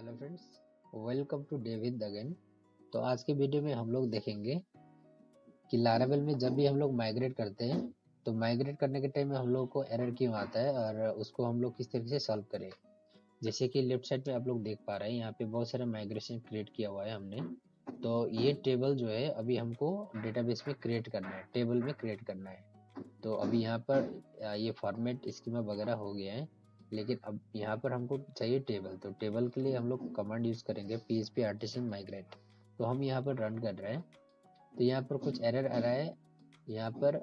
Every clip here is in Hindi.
Hello friends, welcome to David again. तो आज के वीडियो में हम लोग देखेंगे कि लारावेल में जब भी हम लोग माइग्रेट करते हैं तो माइग्रेट करने के टाइम में हम लोग को एरर क्यों आता है और उसको हम लोग किस तरीके से सॉल्व करें। जैसे कि लेफ्ट साइड पे आप लोग देख पा रहे हैं, यहाँ पे बहुत सारा माइग्रेशन क्रिएट किया हुआ है हमने। तो ये टेबल जो है अभी हमको डेटाबेस में क्रिएट करना है, टेबल में क्रिएट करना है। तो अभी यहाँ पर ये फॉर्मेट स्कीमा वगैरह हो गया है, लेकिन अब यहाँ पर हमको चाहिए टेबल। तो टेबल के लिए हम लोग कमांड यूज करेंगे php artisan migrate। तो हम यहाँ पर रन कर रहे हैं, तो यहाँ पर कुछ एरर आ रहा है। यहाँ पर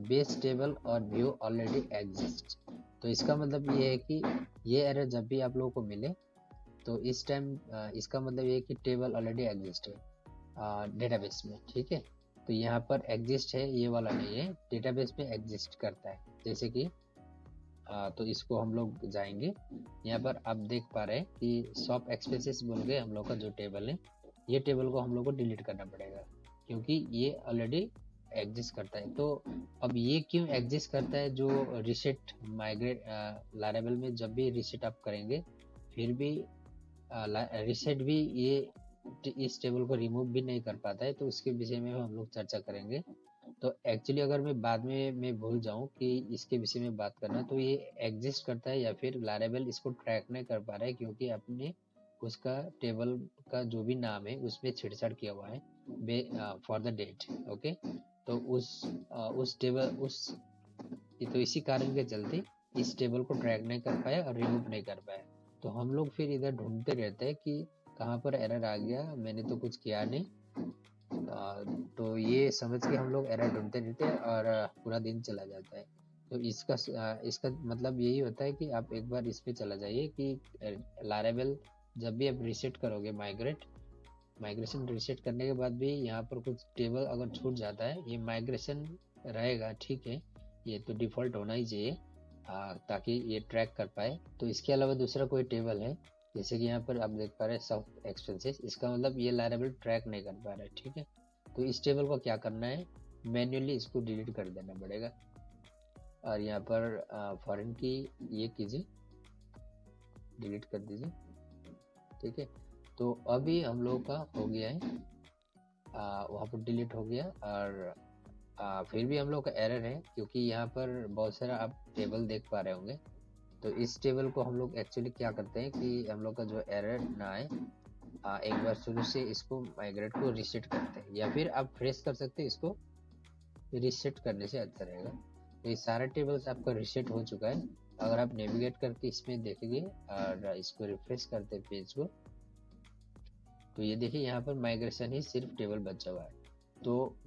बेस टेबल और व्यू ऑलरेडी एग्जिस्ट। तो इसका मतलब ये है कि ये एरर जब भी आप लोगों को मिले तो इस टाइम इसका मतलब ये है कि टेबल ऑलरेडी एग्जिस्ट है डेटाबेस में। ठीक है, तो यहाँ पर एग्जिस्ट है, ये वाला नहीं है, डेटाबेस में एग्जिस्ट करता है। जैसे कि तो इसको हम लोग जाएंगे, यहाँ पर आप देख पा रहे हैं कि शॉप एक्सपेंसेस बोल के हम लोग का जो टेबल है, ये टेबल को हम लोग को डिलीट करना पड़ेगा क्योंकि ये ऑलरेडी एग्जिस्ट करता है। तो अब ये क्यों एग्जिस्ट करता है, जो रिसेट माइग्रेट लारावेल में जब भी रिसेट आप करेंगे फिर भी रिसेट भी ये इस टेबल को रिमूव भी नहीं कर पाता है। तो उसके विषय में हम लोग चर्चा करेंगे। तो एक्चुअली अगर मैं बाद में मैं भूल जाऊं कि इसके विषय में बात करना, तो ये एग्जिस्ट करता है या फिर लारावेल इसको ट्रैक नहीं कर पा रहा है क्योंकि आपने उसका टेबल का जो भी नाम है उसमें छेड़छाड़ किया हुआ है फॉर द डेट। ओके, तो उस टेबल उस तो इसी कारण के चलते इस टेबल को ट्रैक नहीं कर पाया और रिमूव नहीं कर पाया। तो हम लोग फिर इधर ढूंढते रहते हैं कि कहाँ पर एरर आ गया, मैंने तो कुछ किया नहीं। तो ये समझ के हम लोग एरर ढूंढते रहते हैं और पूरा दिन चला जाता है। तो इसका मतलब यही होता है कि आप एक बार इस पे चला जाइए कि लारावेल जब भी आप रीसेट करोगे माइग्रेशन रीसेट करने के बाद भी यहाँ पर कुछ टेबल अगर छूट जाता है, ये माइग्रेशन रहेगा, ठीक है, ये तो डिफॉल्ट होना ही चाहिए ताकि ये ट्रैक कर पाए। तो इसके अलावा दूसरा कोई टेबल है, जैसे कि यहाँ पर आप देख पा रहे हैं सब एक्सपेंसेस, इसका मतलब ये लारावेल ट्रैक नहीं कर पा रहा है। ठीक है, तो इस टेबल को क्या करना है, मैन्युअली इसको डिलीट कर देना पड़ेगा। और यहाँ पर फॉरेन की ये कीजिए, डिलीट कर दीजिए। ठीक है, तो अभी हम लोगों का हो गया है, वहाँ पर डिलीट हो गया। और फिर भी हम लोग का एरर है क्योंकि यहाँ पर बहुत सारा आप टेबल देख पा रहे होंगे। तो इस टेबल को हम लोग एक्चुअली क्या करते हैं कि हम लोग का जो एरर ना आए, एक बार शुरू से इसको माइग्रेट को रीसेट करते हैं, या फिर आप फ्रेश कर सकते हैं, इसको रीसेट करने से अच्छा रहेगा। तो ये सारा टेबल्स आपका रीसेट हो चुका है। अगर आप नेविगेट करके इसमें देखेंगे और इसको रिफ्रेश करते हैं पेज को, तो ये देखिए यहाँ पर माइग्रेशन ही सिर्फ टेबल बचा हुआ है। तो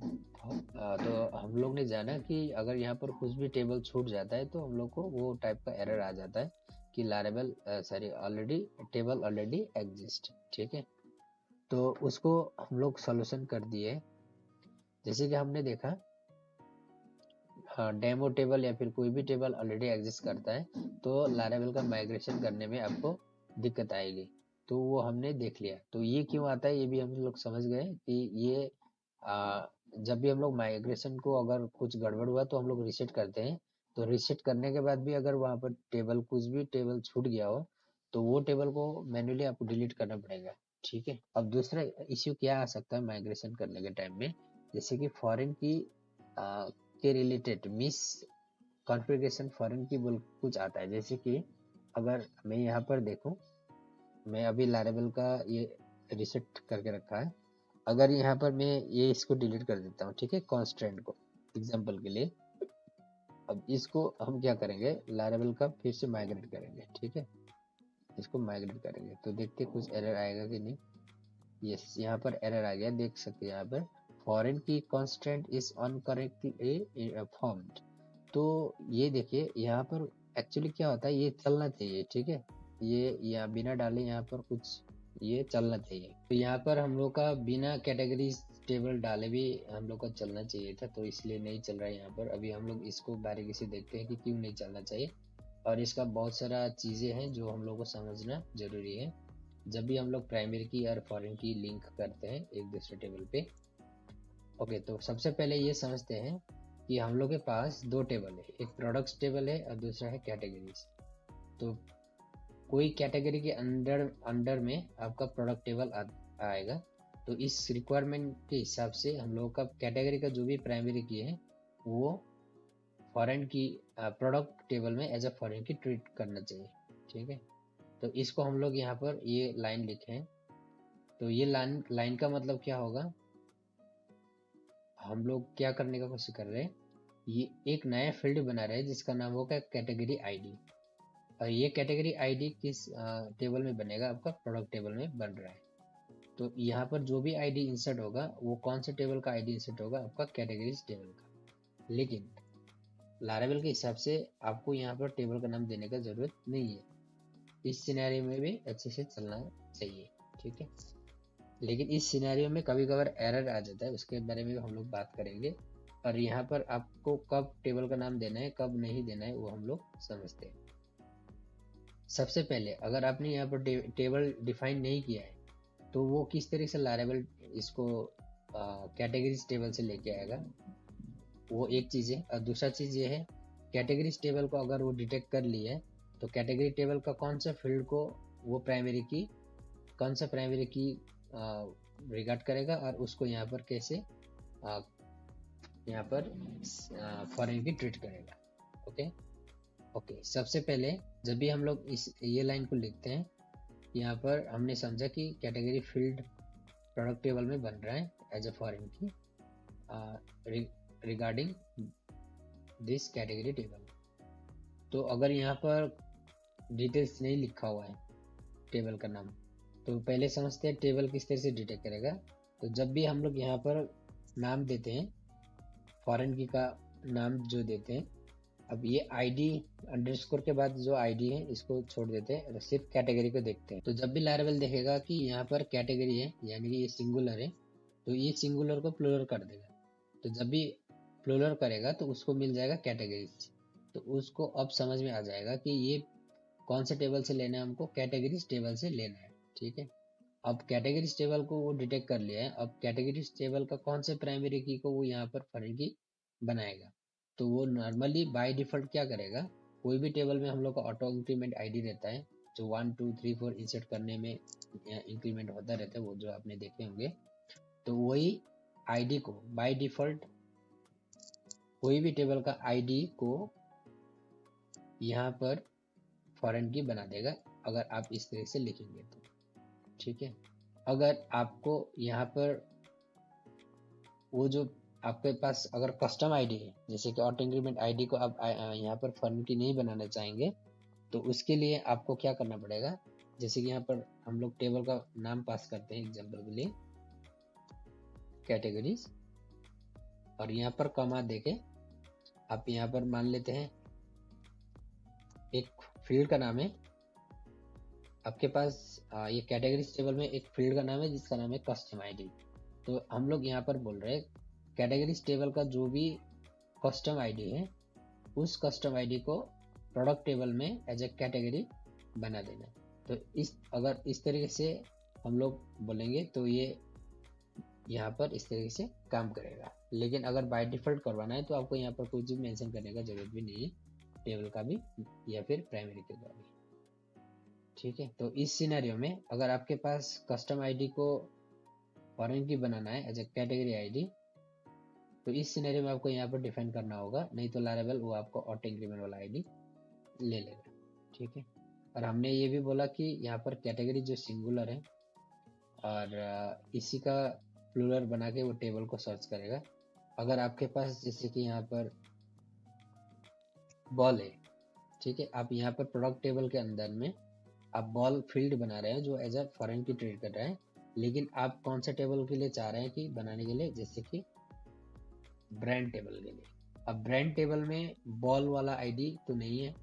हम लोग ने जाना कि अगर यहाँ पर कुछ भी टेबल छूट जाता है तो हम लोग को वो टाइप का एरर आ जाता है कि Laravel already table already exist. ठीक है, तो उसको हम लोग सॉल्यूशन कर दिए। जैसे कि हमने देखा, हाँ, डेमो टेबल या फिर कोई भी टेबल ऑलरेडी एग्जिस्ट करता है तो लारावेल का माइग्रेशन करने में आपको दिक्कत आएगी। तो वो हमने देख लिया। तो ये क्यों आता है ये भी हम लोग समझ गए कि ये जब भी हम लोग माइग्रेशन को अगर कुछ गड़बड़ हुआ तो हम लोग रीसेट करते हैं। तो रीसेट करने के बाद भी अगर वहाँ पर टेबल कुछ भी टेबल छूट गया हो तो वो टेबल को मैन्युअली आपको डिलीट करना पड़ेगा। ठीक है, अब दूसरा इश्यू क्या आ सकता है माइग्रेशन करने के टाइम में, जैसे कि फॉरेन की के रिलेटेड मिस कॉन्फ़िगरेशन फॉरेन की बोल कुछ आता है। जैसे कि अगर मैं यहाँ पर देखूं, मैं अभी लारावेल का ये रिसेट करके रखा है, अगर यहाँ पर मैं ये इसको डिलीट कर देता हूँ, ठीक है, कॉन्स्टेंट को एग्जांपल के लिए, अब इसको हम क्या करेंगे, लारावेल का फिर से माइग्रेट करेंगे। ठीक है, इसको माइग्रेट करेंगे तो देखते कुछ एरर आएगा कि नहीं। यस, यहाँ पर एरर आ गया, देख सकते हैं यहाँ पर फॉरेन की कॉन्स्टेंट इज इनकरेक्टली फॉर्म्ड। तो ये देखिए यहाँ पर एक्चुअली क्या होता है, ये चलना चाहिए। ठीक है, ये यहाँ बिना डाले यहाँ पर कुछ ये चलना चाहिए। तो यहाँ पर हम लोग का बिना कैटेगरीज टेबल डाले भी हम लोग का चलना चाहिए था, तो इसलिए नहीं चल रहा है यहाँ पर। अभी हम लोग इसको बारीकी से देखते हैं कि क्यों नहीं चलना चाहिए, और इसका बहुत सारा चीज़ें हैं जो हम लोग को समझना जरूरी है जब भी हम लोग प्राइमरी की और फॉरेन की लिंक करते हैं एक दूसरे टेबल पे। ओके, तो सबसे पहले ये समझते हैं कि हम लोग के पास दो टेबल है, एक प्रोडक्ट्स टेबल है और दूसरा है कैटेगरीज। तो कोई कैटेगरी के अंडर अंडर में आपका प्रोडक्ट टेबल आएगा। तो इस रिक्वायरमेंट के हिसाब से हम लोगों का कैटेगरी का जो भी प्राइमरी की है वो फॉरेन की प्रोडक्ट टेबल में एज अ फॉरेन की ट्रीट करना चाहिए। ठीक है, तो इसको हम लोग यहाँ पर ये लाइन लिखे हैं। तो ये लाइन का मतलब क्या होगा, हम लोग क्या करने का कोशिश कर रहे हैं, ये एक नया फील्ड बना रहे हैं जिसका नाम होगा कैटेगरी आईडी। और ये कैटेगरी आईडी किस टेबल में बनेगा, आपका प्रोडक्ट टेबल में बन रहा है। तो यहाँ पर जो भी आईडी इंसर्ट होगा वो कौन से टेबल का आईडी इंसर्ट होगा, आपका कैटेगरीज टेबल का। लेकिन लारावेल के हिसाब से आपको यहाँ पर टेबल का नाम देने का जरूरत नहीं है। इस सिनेरियो में भी अच्छे से चलना चाहिए। ठीक है, लेकिन इस सिनेरियो में कभी कभार एरर आ जाता है, उसके बारे में भी हम लोग बात करेंगे। और यहाँ पर आपको कब टेबल का नाम देना है कब नहीं देना है वो हम लोग समझते हैं। सबसे पहले अगर आपने यहाँ पर टेबल डिफाइन नहीं किया है तो वो किस तरह से लारावेल इसको कैटेगरीज टेबल से लेके आएगा, वो एक चीज़ है। और दूसरा चीज़ ये है, कैटेगरीज टेबल को अगर वो डिटेक्ट कर लिया है तो कैटेगरी टेबल का कौन सा फील्ड को वो प्राइमरी की कौन सा प्राइमरी की रिगार्ड करेगा और उसको यहाँ पर कैसे यहाँ पर फॉरेन की ट्रीट करेगा। ओके, सबसे पहले जब भी हम लोग ये लाइन को लिखते हैं, यहाँ पर हमने समझा कि कैटेगरी फील्ड प्रोडक्ट टेबल में बन रहा है एज अ फॉरेन की रिगार्डिंग दिस कैटेगरी टेबल। तो अगर यहाँ पर डिटेल्स नहीं लिखा हुआ है टेबल का नाम, तो पहले समझते हैं टेबल किस तरह से डिटेक्ट करेगा। तो जब भी हम लोग यहाँ पर नाम देते हैं, फॉरेन की का नाम जो देते हैं, अब ये आईडी अंडरस्कोर के बाद जो आईडी है इसको छोड़ देते हैं और सिर्फ कैटेगरी को देखते हैं। तो जब भी लारावेल देखेगा कि यहाँ पर कैटेगरी है यानी कि ये सिंगुलर है, तो ये सिंगुलर को प्लूरल कर देगा। तो जब भी प्लूरल करेगा तो उसको मिल जाएगा कैटेगरीज। तो उसको अब समझ में आ जाएगा कि ये कौन से टेबल से लेना है, हमको कैटेगरीज टेबल से लेना है। ठीक है, अब कैटेगरीज टेबल को वो डिटेक्ट कर लिया है। अब कैटेगरीज टेबल का कौन से प्राइमरी की को वो यहाँ पर फॉरेन की बनाएगा। तो वो नॉर्मली बाय डिफॉल्ट क्या करेगा, कोई भी टेबल में हम लोग का ऑटो इंक्रीमेंट आईडी रहता है जो 1 2 3 4 इंसर्ट करने में इंक्रीमेंट होता रहता है, वो जो आपने देखे होंगे। तो वही आईडी को बाय डिफॉल्ट कोई भी टेबल का आईडी को यहाँ पर फॉरेन की बना देगा अगर आप इस तरह से लिखेंगे तो। ठीक है, अगर आपको यहाँ पर वो जो आपके पास अगर कस्टम आईडी है, जैसे कि ऑटो इंक्रीमेंट आईडी को आप यहाँ पर फॉरेन की नहीं बनाना चाहेंगे, तो उसके लिए आपको क्या करना पड़ेगा, जैसे कि यहाँ पर हम लोग टेबल का नाम पास करते हैं एग्जाम्पल के लिए कैटेगरीज, और यहाँ पर कॉमा देके आप यहाँ पर मान लेते हैं एक फील्ड का नाम है आपके पास, ये कैटेगरीज टेबल में एक फील्ड का नाम है जिसका नाम है कस्टम आईडी। तो हम लोग यहाँ पर बोल रहे हैं कैटेगरीज टेबल का जो भी कस्टम आईडी है उस कस्टम आईडी को प्रोडक्ट टेबल में एज ए कैटेगरी बना देना। तो अगर इस तरीके से हम लोग बोलेंगे तो ये यहाँ पर इस तरीके से काम करेगा। लेकिन अगर बाय डिफॉल्ट करवाना है तो आपको यहाँ पर कुछ भी मेंशन करने का जरूरत भी नहीं है, टेबल का भी या फिर प्राइमरी के का भी। ठीक है, तो इस सिनेरियो में अगर आपके पास कस्टम आईडी को फॉरेन की बनाना है एज ए कैटेगरी आईडी, तो इस सिनेरियो में आपको यहाँ पर डिफाइन करना होगा, नहीं तो लारावेल वो आपको ऑटो इंक्रीमेंट वाला आईडी ले लेगा। ठीक है, और हमने ये भी बोला कि यहाँ पर कैटेगरी जो सिंगुलर है और इसी का प्लूरल बना के वो टेबल को सर्च करेगा। अगर आपके पास जैसे कि यहाँ पर बॉल है, ठीक है, आप यहाँ पर प्रोडक्ट टेबल के अंदर में आप बॉल फील्ड बना रहे हैं जो एज अ फॉरेन की ट्रीट कर रहा है, लेकिन आप कौन सा टेबल के लिए चाह रहे हैं कि बनाने के लिए, जैसे कि ब्रांड टेबल के लिए। अब ब्रांड टेबल में बॉल वाला आईडी तो नहीं है,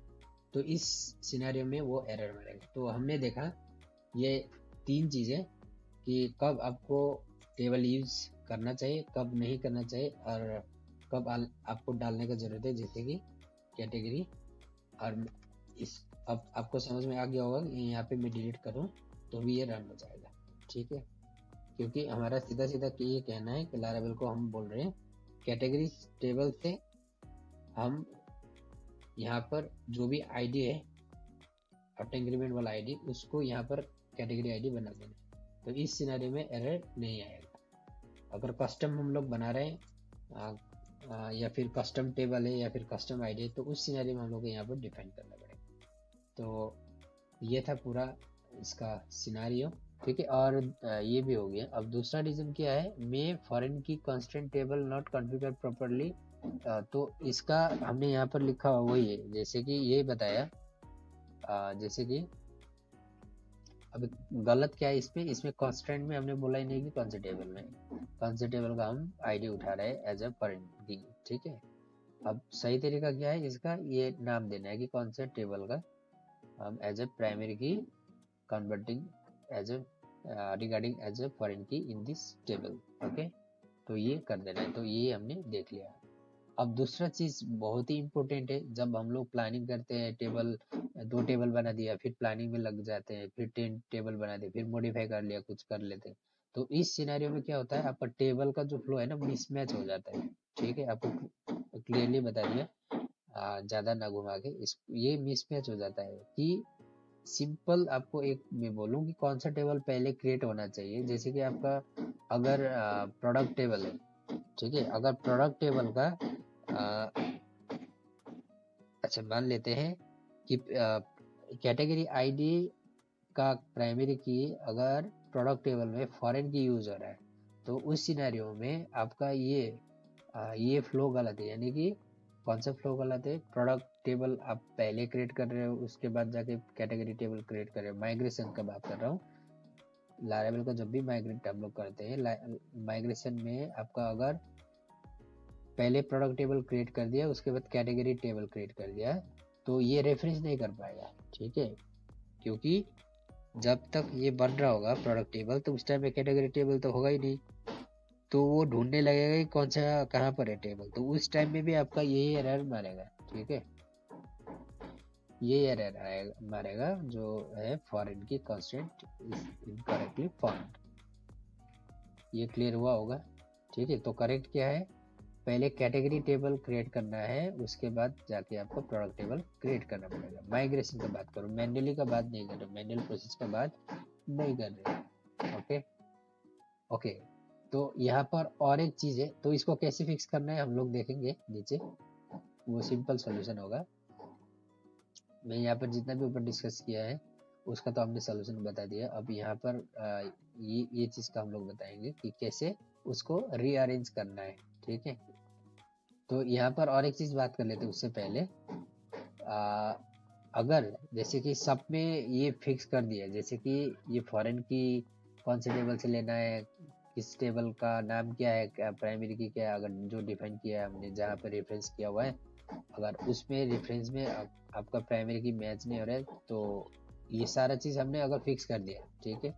तो इस सिनेरियो में वो एरर मारेगा। तो हमने देखा ये 3 चीज़ें कि कब आपको टेबल यूज करना चाहिए, कब नहीं करना चाहिए, और कब आपको डालने का जरूरत है, जैसे कि कैटेगरी। और इस अब आपको समझ में आ गया होगा कि यहाँ पे मैं डिलीट करूँ तो भी ये रन हो जाएगा। ठीक है, क्योंकि हमारा सीधा सीधा ये कहना है कि लारावेल को हम बोल रहे हैं कैटेगरी टेबल से हम यहाँ पर जो भी आईडी है ऑटो इंक्रीमेंट वाला आईडी उसको यहाँ पर कैटेगरी आईडी बना देना, तो इस सिनेरियो में एरर नहीं आएगा। अगर कस्टम हम लोग बना रहे हैं या फिर कस्टम टेबल है या फिर कस्टम आईडी है, तो उस सिनेरियो में हम लोग को यहाँ पर डिफाइन करना पड़ेगा। तो ये था पूरा इसका सिनेरियो, ठीक है। और ये भी हो गया। अब दूसरा रीजन क्या है, मे फॉरेन की constraint table not configure properly. तो इसका हमने यहाँ पर लिखा हुआ वही है, जैसे कि ये बताया, जैसे कि अब गलत क्या है इसमें कंस्ट्रेंट में हमने बोला ही नहीं कि कौन से टेबल में, कौन से टेबल का हम आईडी उठा रहे हैं एज ए फॉरेन की, ठीक है। अब सही तरीका क्या है इसका, ये नाम देना है कि कौन से टेबल का हम as a primary key converting as a regarding as a foreign key in this table, okay. तो ये कर देना है, तो ये हमने देख लिया। अब दूसरा चीज बहुत ही इम्पोर्टेंट है, जब हम लोग प्लानिंग करते हैं, टेबल 2 टेबल बना दिया, फिर प्लानिंग में लग जाते हैं, फिर 10 टेबल बना दिया, फिर मॉडिफाई कर लिया, कुछ कर लेते हैं, तो इस सिनेरियो में क्या होता है, आपका टेबल का जो फ्लो है ना मिसमैच हो जाता है, ठीक है। आपको क्लियरली बता दिया, ज्यादा ना घुमा के, इस ये मिसमैच हो जाता है कि सिंपल आपको एक मैं बोलूँ कि कौन सा टेबल पहले क्रिएट होना चाहिए। जैसे कि आपका अगर प्रोडक्ट टेबल है, ठीक है, अगर प्रोडक्ट टेबल का अच्छा मान लेते हैं कि कैटेगरी आईडी का प्राइमरी की अगर प्रोडक्ट टेबल में फॉरेन की यूज हो रहा है, तो उस सिनेरियो में आपका ये फ्लो गलत है। यानी कि कौन सा फ्लो गलत है, प्रोडक्ट टेबल आप पहले क्रिएट कर रहे हो, उसके बाद जाके कैटेगरी टेबल क्रिएट कर रहे हो। माइग्रेशन का बात कर रहा हूँ, लारेबल को जब भी माइग्रेट हम लोग करते हैं, माइग्रेशन में आपका अगर पहले प्रोडक्ट टेबल क्रिएट कर दिया, उसके बाद कैटेगरी टेबल क्रिएट कर दिया, तो ये रेफरेंस नहीं कर पाएगा, ठीक है। क्योंकि जब तक ये बन रहा होगा प्रोडक्ट टेबल, तो उस टाइम में कैटेगरी टेबल तो होगा ही नहीं, तो वो ढूंढने लगेगा कि कौन सा कहाँ पर है टेबल, तो उस टाइम में भी आपका यही एरर मारेगा, ठीक है। ये एरर मारेगा जो है फॉरेन की कंस्ट्रेंट इनकरेक्टली फाउंड। ये क्लियर हुआ होगा, ठीक है। तो करेक्ट क्या है, पहले कैटेगरी टेबल क्रिएट करना है, उसके बाद जाके आपको प्रोडक्ट टेबल क्रिएट करना पड़ेगा। माइग्रेशन का बात करो, मैन्युअली का बात नहीं कर रहे, मैन्युअल प्रोसेस का बात नहीं कर रहे, ओके ओके। तो यहाँ पर और एक चीज है, तो इसको कैसे फिक्स करना है हम लोग देखेंगे नीचे, वो सिंपल सॉल्यूशन होगा। मैं यहाँ पर जितना भी ऊपर डिस्कस किया है उसका तो हमने सॉल्यूशन बता दिया। अब यहाँ पर ये चीज का हम लोग बताएंगे कि कैसे उसको रीअरेंज करना है, ठीक है। तो यहाँ पर और एक चीज बात कर लेते हैं उससे पहले, अगर जैसे कि सब में ये फिक्स कर दिया, जैसे कि ये फॉरेन की कौन से टेबल से लेना है, किस टेबल का नाम क्या है, क्या प्राइमरी की क्या है, अगर जो डिफाइन किया है हमने, जहाँ पर रेफरेंस किया हुआ है, अगर उसमें रेफरेंस में आपका प्राइमरी की मैच नहीं हो रहा है, तो ये सारा चीज हमने अगर फिक्स कर दिया, ठीक है,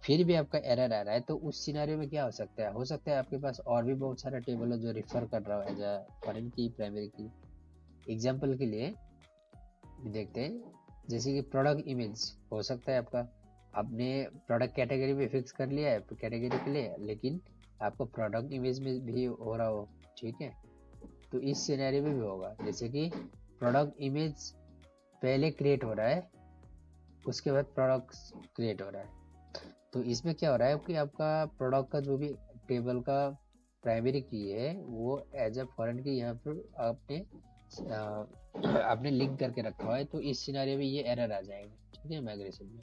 फिर भी आपका एरर आ रहा है, तो उस सिनेरियो में क्या हो सकता है आपके पास और भी बहुत सारा टेबल है जो रिफर कर रहा है एज अ फॉरेन की प्राइमरी की। एग्जाम्पल के लिए देखते हैं, जैसे कि प्रोडक्ट इमेज हो सकता है आपका, आपने प्रोडक्ट कैटेगरी में फिक्स कर लिया है कैटेगरी के लिए, लेकिन आपको प्रोडक्ट इमेज में भी हो रहा हो, ठीक है। तो इस सिनेरियो में भी होगा, जैसे कि प्रोडक्ट इमेज पहले क्रिएट हो रहा है, उसके बाद प्रोडक्ट क्रिएट हो रहा है, तो इसमें क्या हो रहा है कि आपका प्रोडक्ट का जो भी टेबल का प्राइमरी की है वो एज ए फॉरेन की यहाँ पर आपने लिंक करके रखा हुआ है, तो इस सिनारियो में ये एरर आ जाएगा, ठीक है, माइग्रेशन में।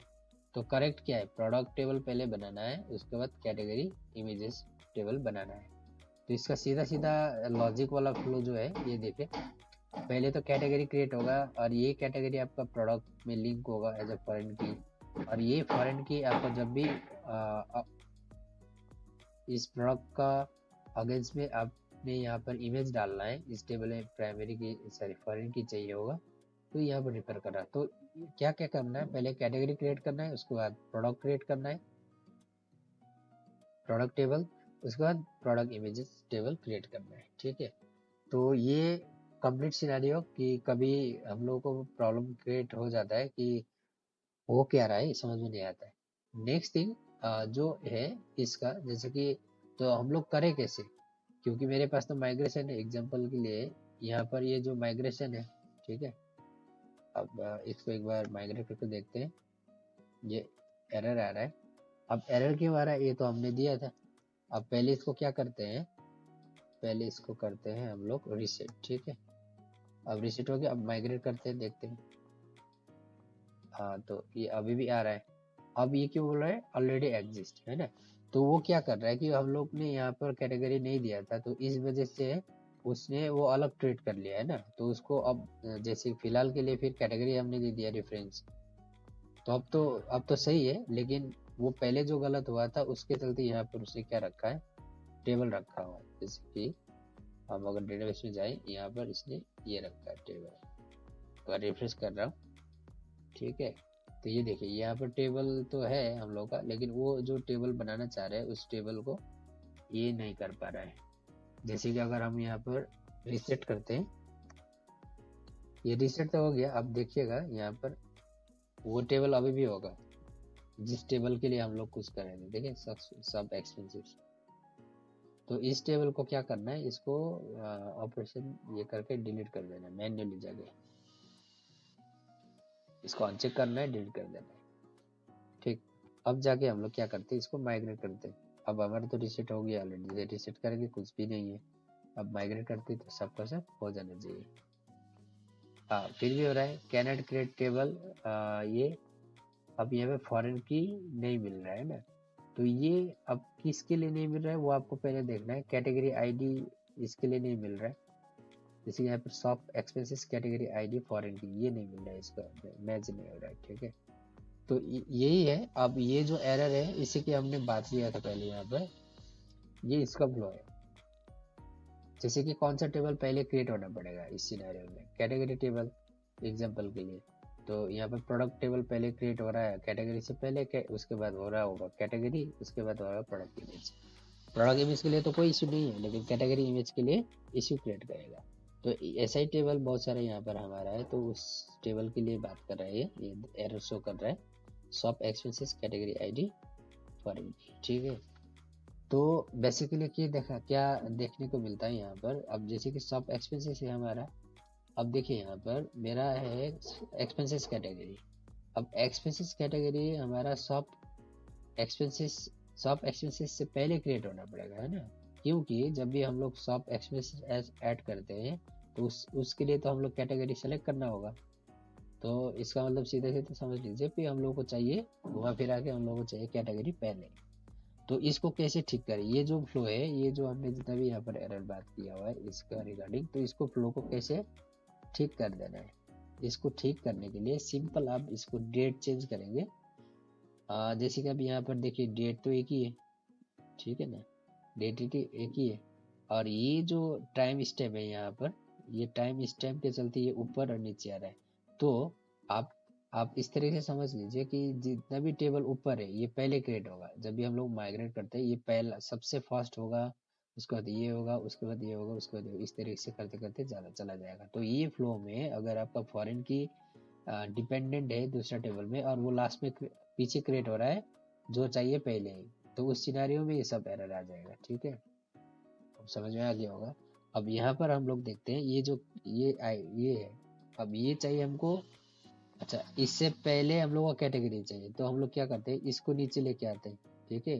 तो करेक्ट क्या है, प्रोडक्ट टेबल पहले बनाना है, उसके बाद कैटेगरी इमेजेस टेबल बनाना है। तो इसका सीधा सीधा लॉजिक वाला फ्लो जो है ये देखे, पहले तो कैटेगरी क्रिएट होगा और ये कैटेगरी आपका प्रोडक्ट में लिंक होगा एज ए फॉरेन की, और ये फॉरेन की आपको जब भी इस प्रोडक्ट का अगेंस्ट में आपने यहाँ पर इमेज डालना है, इस टेबल में प्राइमरी की सॉरी फॉरेन की चाहिए होगा, तो यहाँ पर रिफर कर रहा है। तो क्या क्या करना है, पहले कैटेगरी क्रिएट करना है, उसके बाद प्रोडक्ट क्रिएट करना है, प्रोडक्ट टेबल, उसके बाद प्रोडक्ट इमेजेस टेबल क्रिएट करना है, ठीक है। तो ये कंप्लीट सिनेरियो कि कभी हम लोगों को प्रॉब्लम क्रिएट हो जाता है कि हो क्या रहा है समझ में नहीं आता है। नेक्स्ट थिंग जो है इसका, जैसे कि तो हम लोग करें कैसे, क्योंकि मेरे पास तो माइग्रेशन है, एग्जांपल के लिए यहाँ पर ये जो माइग्रेशन है, ठीक है, अब इसको एक बार माइग्रेट करके देखते हैं। ये एरर आ रहा है। अब एरर क्यों आ रहा है, ये तो हमने दिया था। अब पहले इसको क्या करते हैं, पहले इसको करते हैं हम लोग रीसेट। ठीक है, अब रीसेट हो गया। अब माइग्रेट करते हैं, देखते हैं। हाँ, तो ये अभी भी आ रहा है। अब ये क्यों बोल रहा है, ऑलरेडी एग्जिस्ट, है ना। तो वो क्या कर रहा है कि हम लोग ने यहाँ पर कैटेगरी नहीं दिया था, तो इस वजह से उसने वो अलग ट्रीट कर लिया है ना। तो उसको अब जैसे फिलहाल के लिए फिर कैटेगरी हमने दे दिया रेफरेंस, तो अब तो सही है। लेकिन वो पहले जो गलत हुआ था उसके चलते यहाँ पर उसने क्या रखा है, टेबल रखा हुआ है। जैसे कि हम अगर डेटाबेस में जाए, यहाँ पर इसने ये रखा है टेबल। तो रिफ्रेश कर रहा हूँ, ठीक है। तो ये देखिए यहाँ पर टेबल तो है हम लोग का, लेकिन वो जो टेबल बनाना चाह रहे हैं उस टेबल को ये नहीं कर पा रहा है। जैसे कि अगर हम यहाँ पर रिसेट करते हैं, ये रिसेट तो हो गया। अब देखिएगा यहाँ पर वो टेबल अभी भी होगा जिस टेबल के लिए हम लोग कुछ कर रहे थे। देखिए सब एक्सपेंसिव। तो इस टेबल को क्या करना है, इसको ऑपरेशन ये करके डिलीट कर देना है मैन्युअली जाके। इसको अनचेक करना है, डिलीट कर देना है। ठीक, अब जाके हम लोग क्या करते हैं, इसको माइग्रेट करते हैं। अब हमारा तो रिसेट हो गया ऑलरेडी, रिसेट करेंगे कुछ भी नहीं है। अब माइग्रेट करते हैं तो सबका सब हो जाना चाहिए। हाँ, फिर भी हो रहा है कैनट क्रिएट टेबल। ये अब यहाँ पे फॉरेन की नहीं मिल रहा है ना। तो ये अब किसके लिए नहीं मिल रहा है वो आपको पहले देखना है। कैटेगरी आईडी इसके लिए नहीं मिल रहा है। जैसे यहाँ पर shop expenses category ID foreign की ये नहीं मिल रहा है, इसका मैच नहीं हो रहा है। ठीक है, तो यही है। अब ये जो एरर है इसी की हमने बात किया था पहले। यहाँ पर ये इसका फ्लो है। जैसे कि कौन सा टेबल पहले क्रिएट होना पड़ेगा इस सिनेरियो में, कैटेगरी टेबल एग्जांपल के लिए। तो यहाँ पर प्रोडक्ट टेबल पहले क्रिएट हो रहा है कैटेगरी से पहले के, उसके बाद हो रहा होगा कैटेगरी, उसके बाद हो रहा प्रोडक्ट इमेज। प्रोडक्ट इमेज के लिए तो कोई इशू नहीं है, लेकिन कैटेगरी इमेज के लिए इशू क्रिएट करेगा। तो ऐसा ही टेबल बहुत सारे यहाँ पर हमारा है, तो उस टेबल के लिए बात कर रहा है। ये एरर शो कर रहा है shop expenses category ID foreign. ठीक है, तो बेसिकली क्या देखने को मिलता है यहाँ पर। अब जैसे कि शॉप एक्सपेंसेस है हमारा। अब देखिए यहाँ पर मेरा है एक्सपेंसेस कैटेगरी। अब एक्सपेंसेस कैटेगरी हमारा एक्सपेंसेस शॉप एक्सपेंसेस से पहले क्रिएट होना पड़ेगा, है ना। क्योंकि जब भी हम लोग शॉप एक्सपेंसेस ऐड करते हैं तो उसके लिए तो हम लोग कैटेगरी सेलेक्ट करना होगा। तो इसका मतलब सीधे सीधे समझ लीजिए कि हम लोग को चाहिए, घुमा फिरा के हम लोग को चाहिए कैटेगरी पहले। तो इसको कैसे ठीक करें, ये जो फ्लो है, ये जो हमने जितना भी यहाँ पर एरर बात किया हुआ है इसका रिगार्डिंग, तो इसको फ्लो को कैसे ठीक कर देना है। इसको ठीक करने के लिए सिंपल आप इसको डेट चेंज करेंगे। जैसे कि अब यहाँ पर देखिए डेट तो एक ही है, ठीक है ना, डेट एक ही है। और ये जो टाइम स्टैम्प है यहाँ पर, ये टाइम स्टैम्प के चलते ये ऊपर और नीचे आ रहा है। तो आप आप इस तरीके से समझ लीजिए कि जितना भी टेबल ऊपर है ये पहले क्रिएट होगा। जब भी हम लोग माइग्रेट करते हैं ये पहला सबसे फास्ट होगा, उसके बाद ये होगा, उसके बाद ये होगा, उसके बाद ये होगा। इस तरीके से करते करते ज़्यादा चला जाएगा। तो ये फ्लो में अगर आपका फॉरेन की डिपेंडेंट है दूसरा टेबल में और वो लास्ट में पीछे क्रिएट हो रहा है जो चाहिए पहले ही, तो उस सिनारियो में ये सब एरर आ जाएगा। ठीक है, अब समझ में आ गया होगा। अब यहाँ पर हम लोग देखते हैं ये जो ये है। अब ये चाहिए हमको। अच्छा, इससे पहले हम लोग को कैटेगरी चाहिए, तो हम लोग क्या करते हैं, इसको नीचे लेके आते हैं। ठीक है,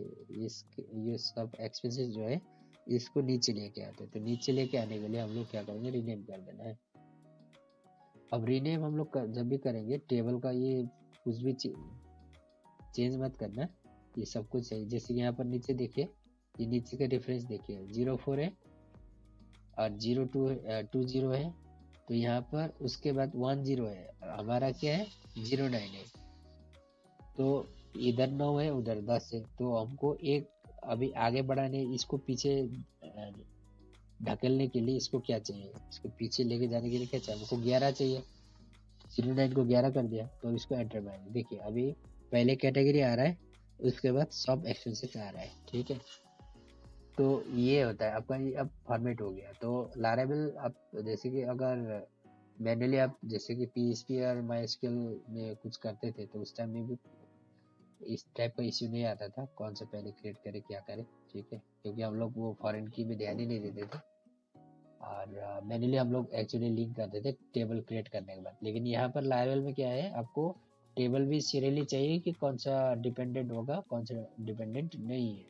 ये सब एक्सपेंसेस जो है इसको नीचे लेके आते हैं। तो नीचे लेके आने के लिए हम लोग क्या करेंगे, रीनेम कर देना है। अब रीनेम हम लोग जब भी करेंगे टेबल का ये कुछ भी चेंज मत करना, ये सब कुछ है। जैसे यहाँ पर नीचे देखिए, ये नीचे का डिफरेंस देखिए 04 है और 02 है। तो यहाँ पर उसके बाद 10 है, हमारा क्या है 09 है। तो इधर 9 है, उधर 10 है। तो हमको एक अभी आगे बढ़ाने, इसको पीछे ढकेलने के लिए इसको क्या चाहिए, इसको पीछे लेके जाने के लिए क्या चाहिए, हमको 11 चाहिए। 09 को 11 कर दिया, तो इसको एंटर मारेंगे। देखिए अभी पहले कैटेगरी आ रहा है, उसके बाद सब एक्सपेंसेस आ रहा है। ठीक है, तो ये होता है आपका, ये अब फॉर्मेट हो गया। तो लारेबल आप जैसे कि अगर मैनुअली आप जैसे कि PHP और MySQL में कुछ करते थे तो उस टाइम में भी इस टाइप का इश्यू नहीं आता था, कौन सा पहले क्रिएट करे क्या करे। ठीक है, क्योंकि हम लोग वो फॉरेन की में ध्यान ही नहीं देते थे। और मैन्युअली हम लोग एक्चुअली लिंक करते थे टेबल क्रिएट करने के बाद। लेकिन यहाँ पर लारावेल में क्या है, आपको टेबल भी सीरियली चाहिए कि कौन सा डिपेंडेंट होगा कौन सा डिपेंडेंट नहीं है।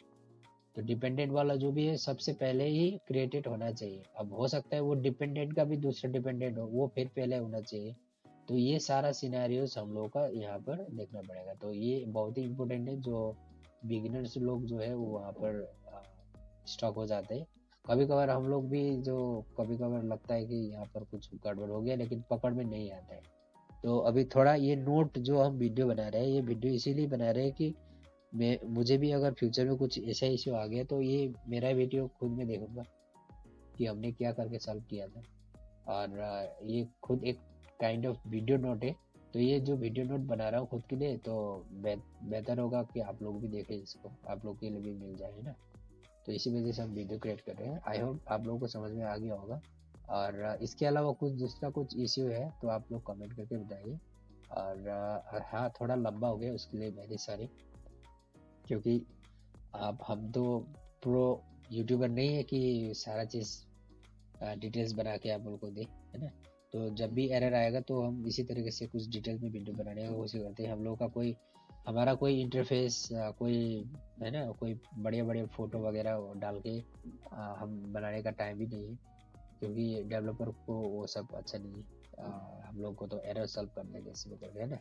तो डिपेंडेंट वाला जो भी है सबसे पहले ही क्रिएटेड होना चाहिए। अब हो सकता है वो डिपेंडेंट का भी दूसरा डिपेंडेंट हो, वो फिर पहले होना चाहिए। तो ये सारा सिनेरियोस हम लोगों का यहाँ पर देखना पड़ेगा। तो ये बहुत ही इम्पोर्टेंट है, जो बिगिनर्स लोग जो है वो वहाँ पर स्टॉक हो जाते हैं। कभी कभार हम लोग भी जो कभी कभार लगता है कि यहाँ पर कुछ गड़बड़ हो गया, लेकिन पकड़ में नहीं आता है। तो अभी थोड़ा ये नोट जो हम वीडियो बना रहे हैं, ये वीडियो इसीलिए बना रहे हैं कि मैं मुझे भी अगर फ्यूचर में कुछ ऐसा इश्यू आ गया तो ये मेरा वीडियो खुद में देखूंगा कि हमने क्या करके सॉल्व किया था। और ये खुद एक काइंड ऑफ वीडियो नोट है। तो ये जो वीडियो नोट बना रहा हूँ खुद के लिए, तो बेहतर होगा कि आप लोग भी देखें इसको, आप लोग के लिए भी मिल जाए ना। तो इसी वजह से हम वीडियो क्रिएट कर रहे हैं। आई होप आप लोगों को समझ में आ गया होगा। और इसके अलावा कुछ दूसरा कुछ इश्यू है तो आप लोग कमेंट करके बताइए। और हाँ, थोड़ा लंबा हो गया उसके लिए मेरी सॉरी, क्योंकि आप हम तो प्रो यूट्यूबर नहीं है कि सारा चीज़ डिटेल्स बना के आप लोगों को दे, है ना। तो जब भी एरर आएगा तो हम इसी तरीके से कुछ डिटेल में वीडियो बनाने की कोशिश करते हैं। हम लोग का कोई हमारा कोई इंटरफेस कोई है ना, कोई बढ़िया बढ़िया फोटो वगैरह डाल के हम बनाने का टाइम भी नहीं है, क्योंकि डेवलपर को वो सब अच्छा नहीं है। हम लोग को तो एरर सॉल्व करने के इसी में करके, है ना।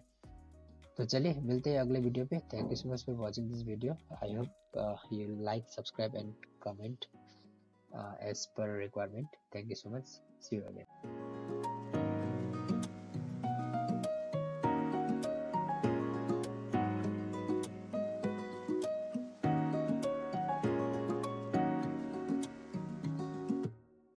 तो चलिए मिलते हैं अगले वीडियो पे। Thank you so much for watching this video. I hope you like subscribe and comment as per requirement. Thank you so much. See you again.